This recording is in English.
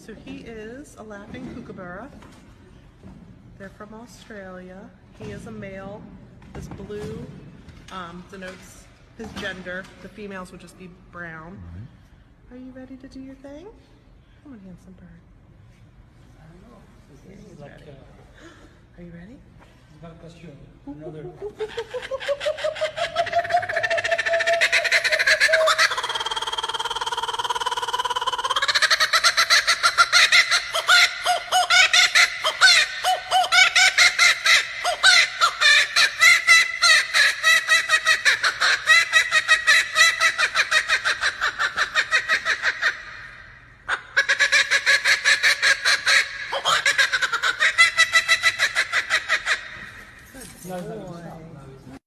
So he is a laughing kookaburra. They're from Australia. He is a male. This blue denotes his gender. The females would just be brown. Are you ready to do your thing? Come on, handsome bird. This is like Are you ready? it's not a costume. Another.